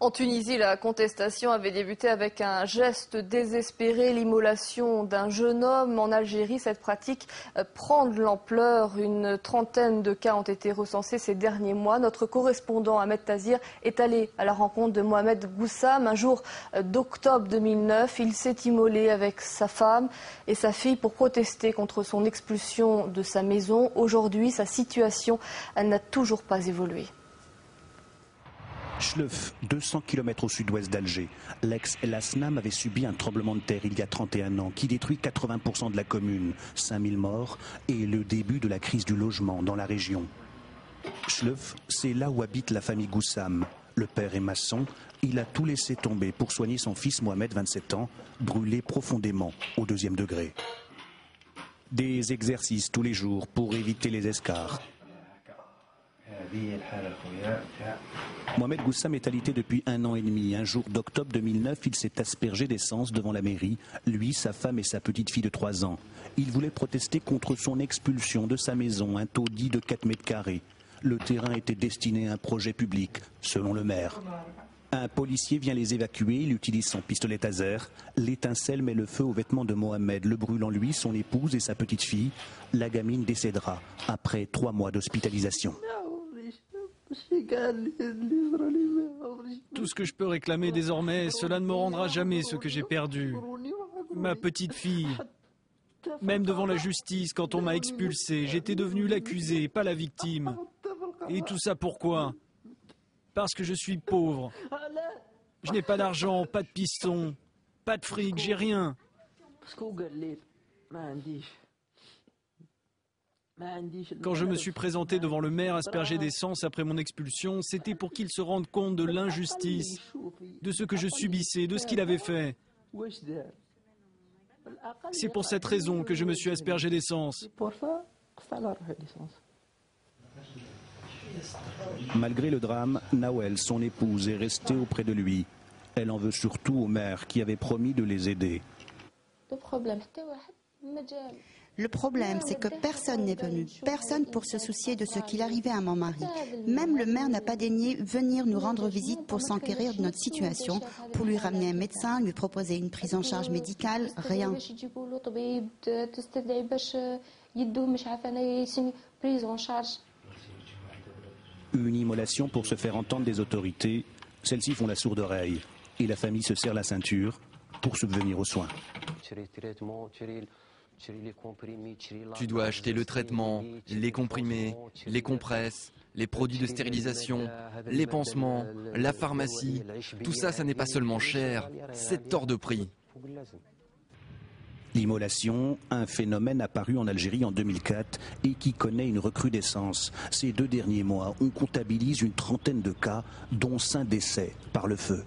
En Tunisie, la contestation avait débuté avec un geste désespéré, l'immolation d'un jeune homme. En Algérie, cette pratique prend de l'ampleur. Une trentaine de cas ont été recensés ces derniers mois. Notre correspondant Ahmed Tazir est allé à la rencontre de Mohamed Goussam. Un jour d'octobre 2009, il s'est immolé avec sa femme et sa fille pour protester contre son expulsion de sa maison. Aujourd'hui, sa situation n'a toujours pas évolué. Chleuf, 200 km au sud-ouest d'Alger. L'ex-El Asnam avait subi un tremblement de terre il y a 31 ans qui détruit 80% de la commune, 5000 morts et le début de la crise du logement dans la région. Chleuf, c'est là où habite la famille Goussam. Le père est maçon, il a tout laissé tomber pour soigner son fils Mohamed, 27 ans, brûlé profondément au 2e degré. Des exercices tous les jours pour éviter les escarres. Mohamed Goussam est alité depuis 1 an et demi. Un jour d'octobre 2009, il s'est aspergé d'essence devant la mairie, lui, sa femme et sa petite fille de 3 ans. Il voulait protester contre son expulsion de sa maison, un taudis de 4 mètres carrés. Le terrain était destiné à un projet public, selon le maire. Un policier vient les évacuer, il utilise son pistolet taser. L'étincelle met le feu aux vêtements de Mohamed, le brûlant lui, son épouse et sa petite fille. La gamine décédera après 3 mois d'hospitalisation. Tout ce que je peux réclamer désormais, cela ne me rendra jamais ce que j'ai perdu. Ma petite fille. Même devant la justice, quand on m'a expulsé, j'étais devenu l'accusé, pas la victime. Et tout ça pourquoi? Parce que je suis pauvre. Je n'ai pas d'argent, pas de piston, pas de fric, j'ai rien. Quand je me suis présenté devant le maire aspergé d'essence après mon expulsion, c'était pour qu'il se rende compte de l'injustice, de ce que je subissais, de ce qu'il avait fait. C'est pour cette raison que je me suis aspergé d'essence. Malgré le drame, Nawel, son épouse, est restée auprès de lui. Elle en veut surtout au maire qui avait promis de les aider. Le problème, c'est que personne n'est venu, personne pour se soucier de ce qu'il arrivait à mon mari. Même le maire n'a pas daigné venir nous rendre visite pour s'enquérir de notre situation, pour lui ramener un médecin, lui proposer une prise en charge médicale, rien. Une immolation pour se faire entendre des autorités. Celles-ci font la sourde oreille et la famille se serre la ceinture pour subvenir aux soins. Tu dois acheter le traitement, les comprimés, les compresses, les produits de stérilisation, les pansements, la pharmacie. Tout ça, ça n'est pas seulement cher, c'est hors de prix. L'immolation, un phénomène apparu en Algérie en 2004 et qui connaît une recrudescence. Ces 2 derniers mois, on comptabilise une trentaine de cas, dont 5 décès par le feu.